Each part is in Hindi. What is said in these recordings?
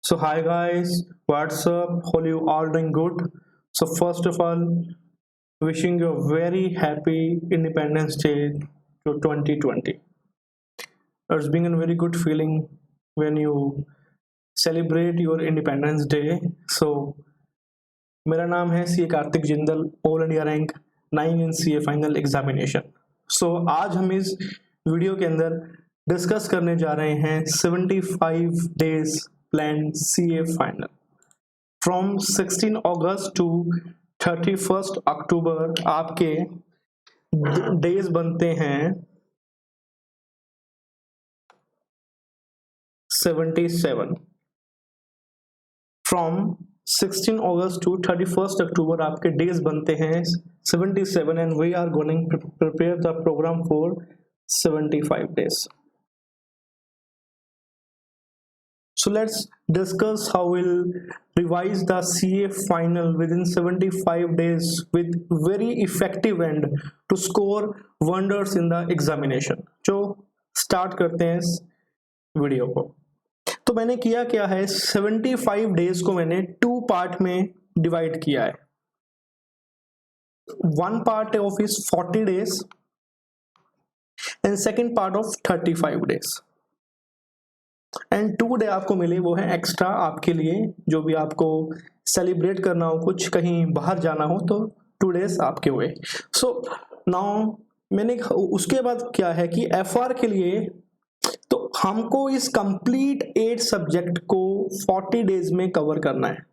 So hi guys, what's up? Hope you all doing good. So first of all, wishing you a very happy Independence Day to 2020. It's been a very good feeling when you celebrate your Independence Day. So मेरा नाम है C Kartik Jindal, all India rank 9 in C A final examination. So आज हम इस वीडियो के अंदर डिस्कस करने जा रहे हैं 75 days plan C A final from 16 August to 31 October. आपके डेज बनते हैं 77। फ्रॉम 16 अगस्त टू 31 अक्टूबर आपके डेज बनते हैं 77 and we are going prepare the program for 75 days. So let's discuss how we'll revise the CA final within 75 days with very effective and to score wonders in the examination. जो start करते हैं इस वीडियो को। तो मैंने किया क्या है, 75 डेज को मैंने 2 पार्ट में डिवाइड किया है। One part of is 40 days and second part of 35 days and 2 day आपको मिले वो है एक्स्ट्रा आपके लिए, जो भी आपको सेलिब्रेट करना हो, कुछ कहीं बाहर जाना हो तो 2 डेज आपके हुए। सो नाउ मैंने उसके बाद क्या है कि FR के लिए तो हमको इस कंप्लीट 8 सब्जेक्ट को 40 डेज में कवर करना है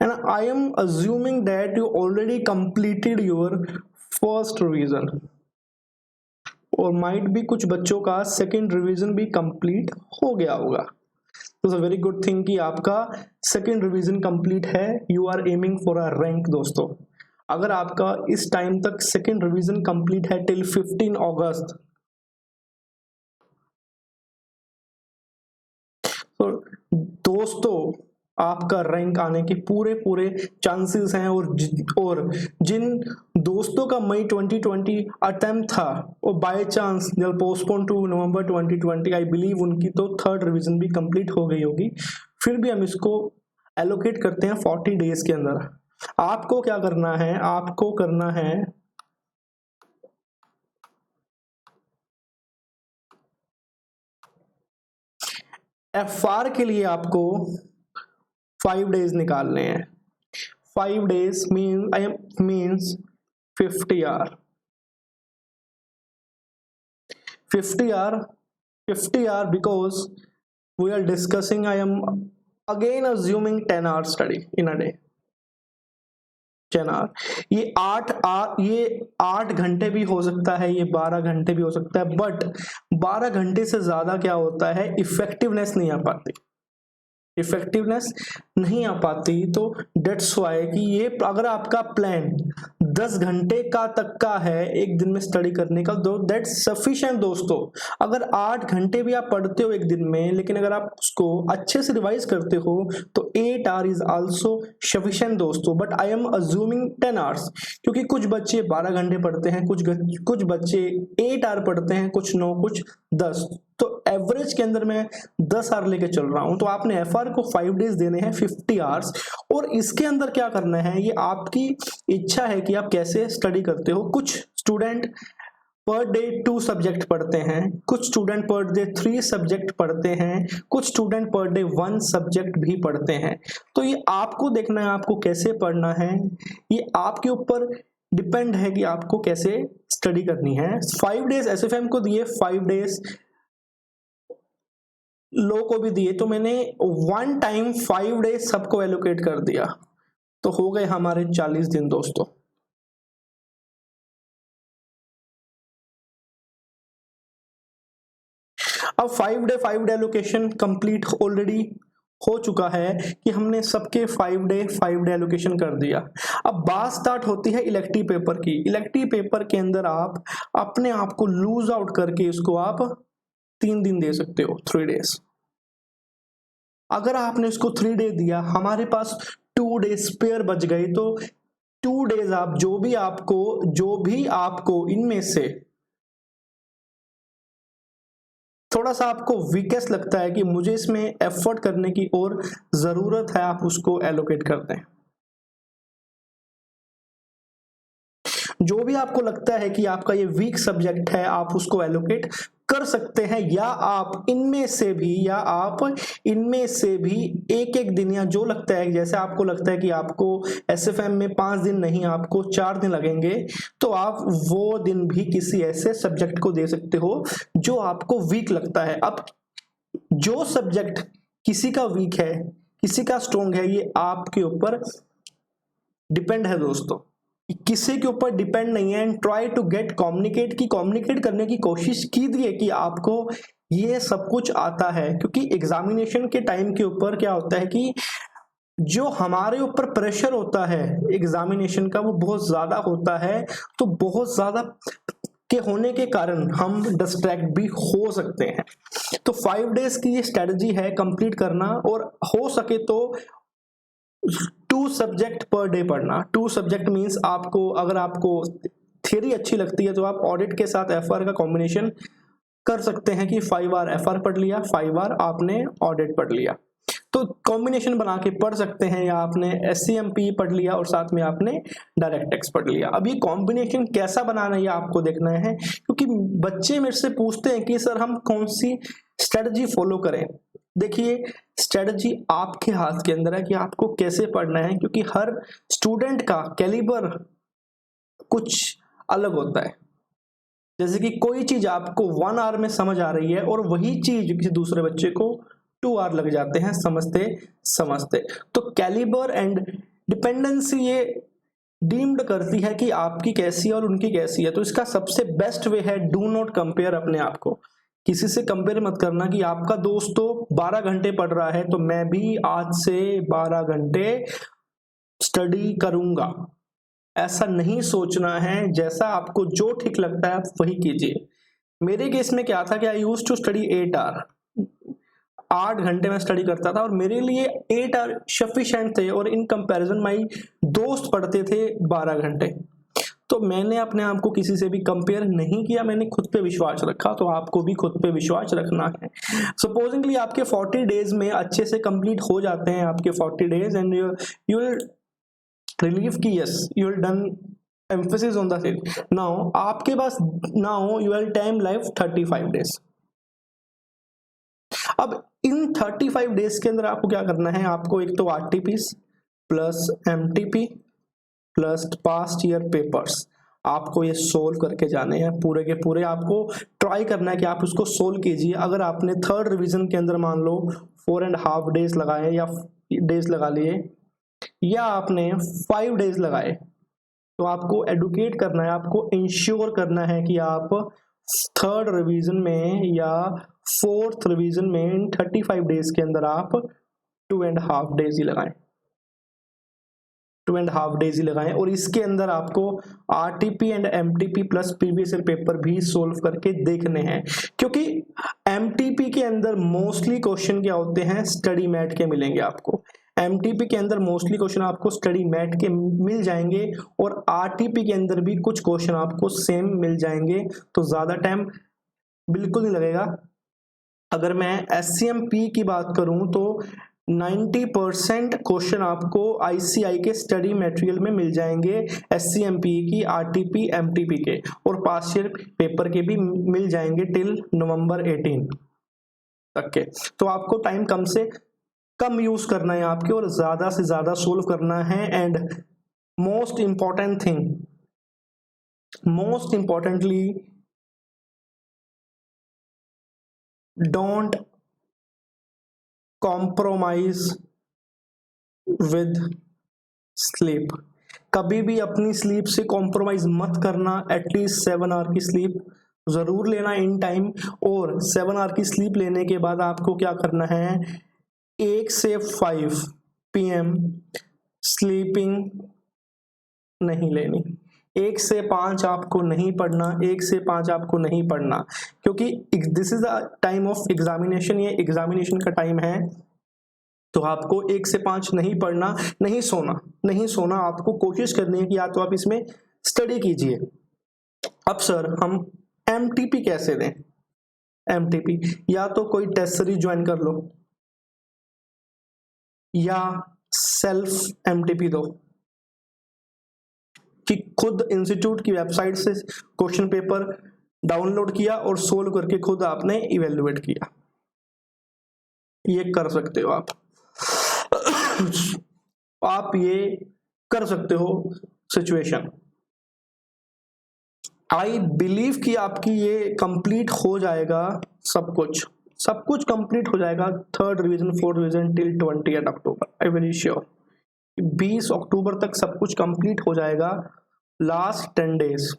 and I am assuming that you already completed your first revision और माइट भी कुछ बच्चों का सेकंड रिवीजन भी कंप्लीट हो गया होगा। तो वेरी गुड थिंग कि आपका सेकंड रिवीजन कंप्लीट है। You are aiming for a rank दोस्तों। अगर आपका इस टाइम तक सेकंड रिवीजन कंप्लीट है टिल 15 अगस्त, तो दोस्तों आपका रैंक आने के पूरे चांसेस हैं। और जिन दोस्तों का मई 2020 अटेम्प्ट था और बाय चांस जब postpone to November 2020, I believe उनकी तो थर्ड रिवीजन भी कंप्लीट हो गई होगी। फिर भी हम इसको एलोकेट करते हैं 40 डेज के अंदर। आपको क्या करना है, आपको करना है FR के लिए आपको 5 डेज निकालने हैं। 5 days means 50 hour. 50 hour because we are discussing, I am again assuming 10 hours study in a day। 10 hour ये 8 घंटे भी हो सकता है, ये 12 घंटे भी हो सकता है, बट 12 घंटे से ज्यादा क्या होता है, इफेक्टिवनेस नहीं आ पाती। तो डेट्स वाई कि ये अगर आपका प्लान 10 घंटे का तक का है एक दिन में स्टडी करने का, तो दैट्स सफिशिएंट दोस्तों। अगर 8 घंटे भी आप पढ़ते हो एक दिन में, लेकिन अगर आप उसको अच्छे से रिवाइज करते हो तो 8 आवर इज आल्सो सफिशिएंट दोस्तों। But I am assuming 10 hours, क्योंकि कुछ बच्चे 12 घंटे पढ़ते हैं, कुछ बच्चे 8 आवर पढ़ते हैं, कुछ 9, कुछ 10। तो एवरेज के अंदर मैं 10 आवर लेके चल रहा हूं। तो आपने FR को 5 डेज देने हैं 50 आवर्स, और इसके अंदर क्या करना है ये आपकी इच्छा है कि आप कैसे स्टडी करते हो। कुछ स्टूडेंट पर डे 2 सब्जेक्ट पढ़ते हैं, कुछ स्टूडेंट पर डे 3 सब्जेक्ट पढ़ते हैं, कुछ स्टूडेंट पर डे 1 सब्जेक्ट भी पढ़ते हैं। तो ये आपको देखना है आपको कैसे पढ़ना है, ये आपके ऊपर डिपेंड है कि आपको कैसे स्टडी करनी है। 5 डेज SFM को दिए, 5 डेज लो को भी दिए, तो मैंने 1 टाइम 5 डेज सबको एलोकेट कर दिया, तो हो गए हमारे 40 दिन दोस्तों। अब 5 डे एलोकेशन कंप्लीट ऑलरेडी हो चुका है कि हमने सबके 5 डे एलोकेशन कर दिया। अब बात स्टार्ट होती है इलेक्टिव पेपर की। इलेक्टिव पेपर के अंदर आप अपने आप को लूज आउट करके इसको आप 3 दिन दे सकते हो, 3 डेज। अगर आपने इसको 3 डे दिया, हमारे पास 2 डे स्पेयर बच गए, तो 2 डेज आप जो भी आपको इनमें से थोड़ा सा आपको वीकेस्ट लगता है कि मुझे इसमें एफर्ट करने की और जरूरत है, आप उसको एलोकेट करते हैं। जो भी आपको लगता है कि आपका ये वीक सब्जेक्ट है, आप उसको एलोकेट कर सकते हैं, या आप इनमें से भी एक एक दिन, या जो लगता है, जैसे आपको लगता है कि आपको एसएफएम में 5 दिन नहीं, आपको 4 दिन लगेंगे, तो आप वो दिन भी किसी ऐसे सब्जेक्ट को दे सकते हो जो आपको वीक लगता है। अब जो सब्जेक्ट किसी का वीक है, किसी का स्ट्रॉन्ग है, ये आपके ऊपर डिपेंड है दोस्तों, किसी के ऊपर डिपेंड नहीं है। And try to get communicate करने की कोशिश कीजिए कि आपको ये सब कुछ आता है, क्योंकि एग्जामिनेशन के टाइम के ऊपर क्या होता है कि जो हमारे ऊपर प्रेशर होता है एग्जामिनेशन का, वो बहुत ज्यादा होता है। तो बहुत ज्यादा के होने के कारण हम डिस्ट्रैक्ट भी हो सकते हैं। तो 5 डेज की ये स्ट्रेटजी है कंप्लीट करना, और हो सके तो 2 सब्जेक्ट पर डे पढ़ना। 2 सब्जेक्ट मीन्स आपको, अगर आपको थ्योरी अच्छी लगती है तो आप ऑडिट के साथ एफआर का कॉम्बिनेशन कर सकते हैं कि 5 आवर एफआर पढ़ लिया, 5 आवर आपने ऑडिट पढ़ लिया, तो कॉम्बिनेशन बना के पढ़ सकते हैं। या आपने एससीएमपी पढ़ लिया और साथ में आपने डायरेक्ट टैक्स पढ़ लिया। अब ये कॉम्बिनेशन कैसा बनाना है ये आपको देखना है, क्योंकि बच्चे मेरे से पूछते हैं कि सर हम कौन सी स्ट्रेटजी फॉलो करें। देखिए, स्ट्रेटजी आपके हाथ के अंदर है कि आपको कैसे पढ़ना है, क्योंकि हर स्टूडेंट का कैलिबर कुछ अलग होता है। जैसे कि कोई चीज आपको 1 आवर में समझ आ रही है और वही चीज किसी दूसरे बच्चे को 2 आवर लग जाते हैं समझते समझते। तो कैलिबर एंड डिपेंडेंसी ये डीम्ड करती है कि आपकी कैसी है और उनकी कैसी है। तो इसका सबसे बेस्ट वे है, डू नॉट कंपेयर अपने आप को किसी से कंपेयर मत करना कि आपका दोस्त तो 12 घंटे पढ़ रहा है तो मैं भी आज से 12 घंटे स्टडी करूंगा। ऐसा नहीं सोचना है, जैसा आपको जो ठीक लगता है आप वही कीजिए। मेरे केस में क्या था कि I used to study 8 hour, 8 घंटे में स्टडी करता था और मेरे लिए 8 आवर सफिशिएंट थे, और इन कंपैरिजन माई दोस्त पढ़ते थे 12 घंटे। तो मैंने अपने आप को किसी से भी कंपेयर नहीं किया, मैंने खुद पे विश्वास रखा। तो आपको भी खुद पे विश्वास रखना है। सपोजिंगली आपके 40 डेज में अच्छे से कंप्लीट हो जाते हैं आपके 40 days, and you will relieve की yes you will done emphasis on the set. Now आपके पास now your time life 35 days. अब इन 35 डेज के अंदर आपको क्या करना है, आपको एक तो RTPs plus MTP plus past year papers आपको ये सोल्व करके जाने हैं पूरे के पूरे। आपको ट्राई करना है कि आप उसको सोल्व कीजिए। अगर आपने 3rd रिवीजन के अंदर मान लो 4.5 डेज लगाए या डेज लगा लिए, या आपने 5 डेज लगाए, तो आपको एडुकेट करना है, आपको इंश्योर करना है कि आप 3rd रिवीजन में या 4th रिवीजन में इन 35 डेज के अंदर आप 2.5 डेज ही लगाएं, 2.5 डेज ही लगाएं। और इसके अंदर आपको RTP and MTP plus previous year paper भी सोल्व करके देखने हैं, क्योंकि एमटीपी के अंदर मोस्टली क्वेश्चन क्या होते हैं, स्टडी मैट के मिलेंगे आपको। एमटीपी के अंदर मोस्टली क्वेश्चन आपको स्टडी मैट के मिल जाएंगे, और आरटीपी के अंदर भी कुछ क्वेश्चन आपको सेम मिल जाएंगे। तो ज्यादा टाइम बिल्कुल नहीं लगेगा। अगर मैं एससीएमपी की बात करूं तो 90% क्वेश्चन आपको आईसीआई के स्टडी मटेरियल में मिल जाएंगे, एससीएमपी की, आरटीपी, एमटीपी के, और पास्ट ईयर पेपर के भी मिल जाएंगे टिल नवंबर 18 तक के। तो आपको टाइम कम से कम यूज करना है आपके, और ज्यादा से ज्यादा सोल्व करना है। And most important thing, most importantly, don't compromise with sleep. कभी भी अपनी स्लीप से कॉम्प्रोमाइज मत करना। एटलीस्ट 7 आवर की स्लीप जरूर लेना इन टाइम, और 7 आवर की स्लीप लेने के बाद आपको क्या करना है, 1 से 5 PM स्लीपिंग नहीं लेनी। 1 से 5 आपको नहीं पढ़ना, 1 से 5 आपको नहीं पढ़ना, क्योंकि this is the time of examination, ये एग्जामिनेशन का टाइम है। तो आपको 1 से 5 नहीं पढ़ना, नहीं सोना, नहीं सोना। आपको कोशिश करनी है कि या तो आप इसमें स्टडी कीजिए। अब सर हम एमटीपी कैसे दें, एमटीपी, या तो कोई टेस्ट सीरीज ज्वाइन कर लो या सेल्फ एमटीपी दो कि खुद इंस्टीट्यूट की वेबसाइट से क्वेश्चन पेपर डाउनलोड किया और सोल्व करके खुद आपने इवेल्युएट किया, ये कर सकते हो आप ये कर सकते हो सिचुएशन। आई बिलीव कि आपकी ये कंप्लीट हो जाएगा, सब कुछ कंप्लीट हो जाएगा, 3rd revision 4th revision till 20 October. I very sure 20 अक्टूबर तक सब कुछ कंप्लीट हो जाएगा। लास्ट 10 डेज,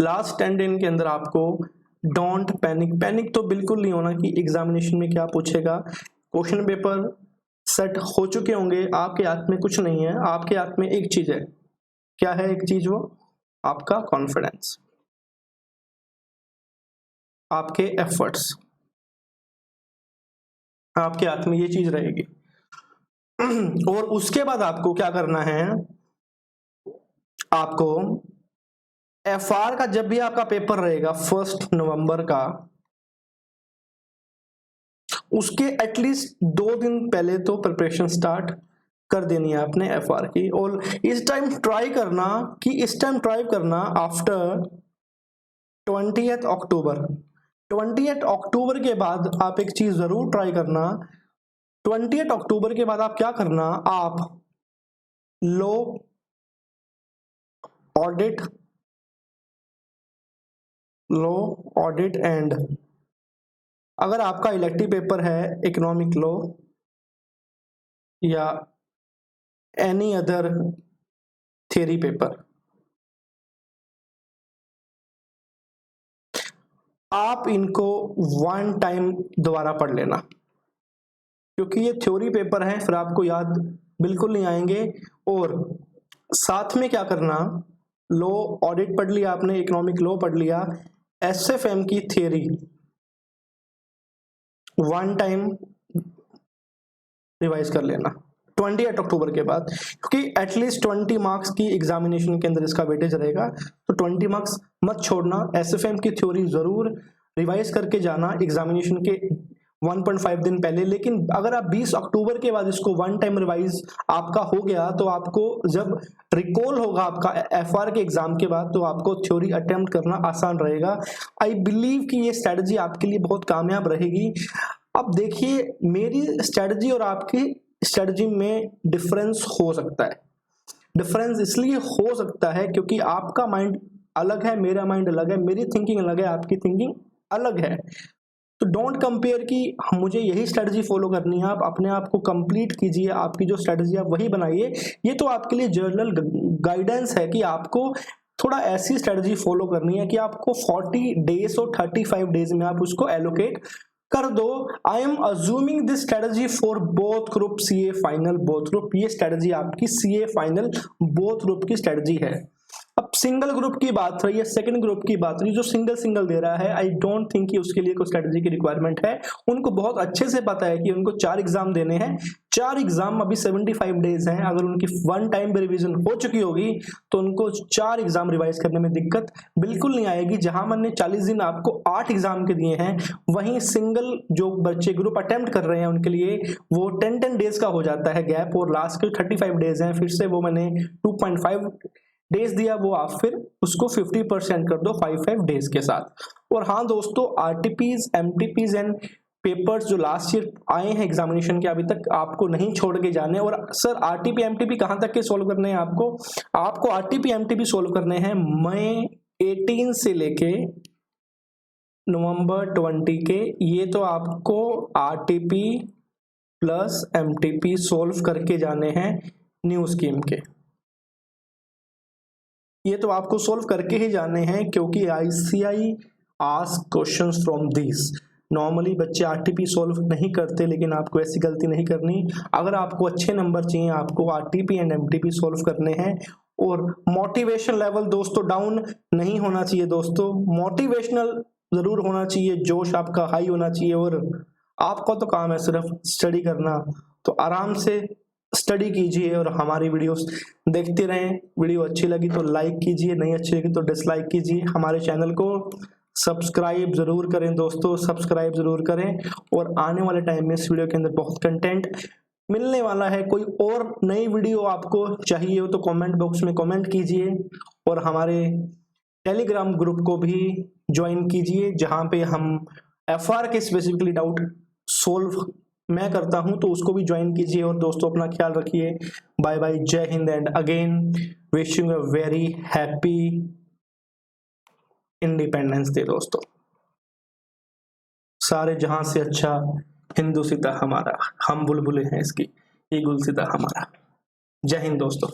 लास्ट 10 दिन के अंदर आपको डोंट पैनिक तो बिल्कुल नहीं होना कि एग्जामिनेशन में क्या पूछेगा। क्वेश्चन पेपर सेट हो चुके होंगे, आपके हाथ में कुछ नहीं है, आपके हाथ में एक चीज है। क्या है एक चीज? वो आपका कॉन्फिडेंस, आपके एफर्ट्स, आपके हाथ में ये चीज रहेगी। और उसके बाद आपको क्या करना है, आपको एफआर का जब भी आपका पेपर रहेगा 1 नवंबर का, उसके एटलीस्ट 2 दिन पहले तो प्रिपरेशन स्टार्ट कर देनी है आपने एफआर की। और इस टाइम ट्राई करना आफ्टर 20th अक्टूबर। 20th अक्टूबर के बाद आप एक चीज जरूर ट्राई करना, 20th अक्टूबर के बाद आप क्या करना, आप लो ऑडिट एंड अगर आपका इलेक्टिव पेपर है इकोनॉमिक लॉ या एनी अदर थ्योरी पेपर, आप इनको 1 टाइम दोबारा पढ़ लेना, क्योंकि ये थ्योरी पेपर है, फिर आपको याद बिल्कुल नहीं आएंगे। और साथ में क्या करना, लॉ ऑडिट पढ़ लिया आपने, इकोनॉमिक लॉ पढ़ लिया, एसएफएम की थ्योरी 1 टाइम रिवाइज कर लेना 28 अक्टूबर के बाद, क्योंकि एटलीस्ट 20 मार्क्स की एग्जामिनेशन के अंदर इसका वेटेज रहेगा, तो 20 मार्क्स मत छोड़ना। एसएफएम की थ्योरी जरूर रिवाइज करके जाना एग्जामिनेशन के 1.5 दिन पहले। लेकिन अगर आप 20 अक्टूबर के बाद इसको 1 टाइम रिवाइज आपका हो गया, तो आपको जब रिकॉल होगा आपका एफआर के एग्जाम के बाद, तो आपको थ्योरी अटेम्प्ट करना आसान रहेगा। आई बिलीव कि ये स्ट्रेटजी आपके लिए बहुत कामयाब रहेगी। अब देखिए, मेरी स्ट्रेटजी और आपकी स्ट्रेटजी में डिफरेंस हो सकता है। डिफरेंस इसलिए हो सकता है क्योंकि आपका माइंड अलग है, मेरा माइंड अलग है, मेरी थिंकिंग अलग है, आपकी थिंकिंग अलग है। तो डोंट कंपेयर कि मुझे यही स्ट्रेटजी फॉलो करनी है। आप अपने आप को कंप्लीट कीजिए, आपकी जो स्ट्रेटजी आप वही बनाइए। ये तो आपके लिए जर्नल गाइडेंस है कि आपको थोड़ा ऐसी स्ट्रेटजी फॉलो करनी है कि आपको 40 डेज और 35 डेज में आप उसको एलोकेट कर दो। I am assuming this strategy for both group, CA final both group. ये स्ट्रेटजी आपकी सीए फाइनल बोथ ग्रुप की स्ट्रेटजी है। अब सिंगल ग्रुप की बात रही है, सेकंड ग्रुप की बात रही, जो सिंगल दे रहा है, आई डोंट थिंक कि उसके लिए कोई स्ट्रेटजी की रिक्वायरमेंट है। उनको बहुत अच्छे से पता है कि उनको 4 एग्जाम देने हैं, 4 एग्जाम अभी 75 डेज हैं। अगर उनकी 1 टाइम रिवीजन हो चुकी होगी तो उनको 4 एग्जाम रिवाइज करने में दिक्कत बिल्कुल नहीं आएगी। जहां मैंने 40 दिन आपको 8 एग्जाम के दिए हैं, वहीं सिंगल जो बच्चे ग्रुप अटेम्प्ट कर रहे हैं उनके लिए वो 10 डेज का हो जाता है गैप, और लास्ट के 35 डेज हैं, फिर से वो मैंने 2.5 डेज दिया, वो आप फिर उसको 50% कर दो 5 डेज के साथ। और हाँ दोस्तों, आरटीपीज, एमटीपीज एंड पेपर्स जो लास्ट ईयर आए हैं एग्जामिनेशन के, अभी तक आपको नहीं छोड़ के जाने। और सर आरटीपी एमटीपी कहाँ तक के सोल्व करने हैं आपको आरटीपी एमटीपी सोल्व करने हैं मई 18 से लेके नवंबर 20 के। ये तो आपको आरटीपी प्लस एमटीपी सोल्व करके जाने हैं न्यू स्कीम के। ये तो आपको सोल्व करके ही जाने हैं, क्योंकि ICI ask questions from this. Normally बच्चे आरटीपी सोल्व नहीं करते, लेकिन आपको ऐसी गलती नहीं करनी। अगर आपको अच्छे नंबर चाहिए, आपको आरटीपी एंड एमटीपी सोल्व करने हैं। और मोटिवेशन लेवल दोस्तों डाउन नहीं होना चाहिए। दोस्तों मोटिवेशनल जरूर होना चाहिए, जोश आपका हाई होना चाहिए। और आपका तो काम है सिर्फ स्टडी करना, तो आराम से स्टडी कीजिए और हमारी वीडियोस देखते रहें। वीडियो अच्छी लगी तो लाइक कीजिए, नहीं अच्छी लगी तो डिसलाइक कीजिए। हमारे चैनल को सब्सक्राइब जरूर करें दोस्तों, सब्सक्राइब जरूर करें। और आने वाले टाइम में इस वीडियो के अंदर बहुत कंटेंट मिलने वाला है। कोई और नई वीडियो आपको चाहिए हो तो कमेंट बॉक्स में कमेंट कीजिए और हमारे टेलीग्राम ग्रुप को भी ज्वाइन कीजिए, जहां पे हम FR के स्पेसिफिकली डाउट सोल्व मैं करता हूं, तो उसको भी ज्वाइन कीजिए। और दोस्तों अपना ख्याल रखिए। बाय बाय, जय Hind and again wishing a very happy independence day दोस्तों। सारे जहां से अच्छा हिंदू सीता हमारा, हम बुलबुलें हैं इसकी, ये गुलसिता हमारा। जय हिंद दोस्तों।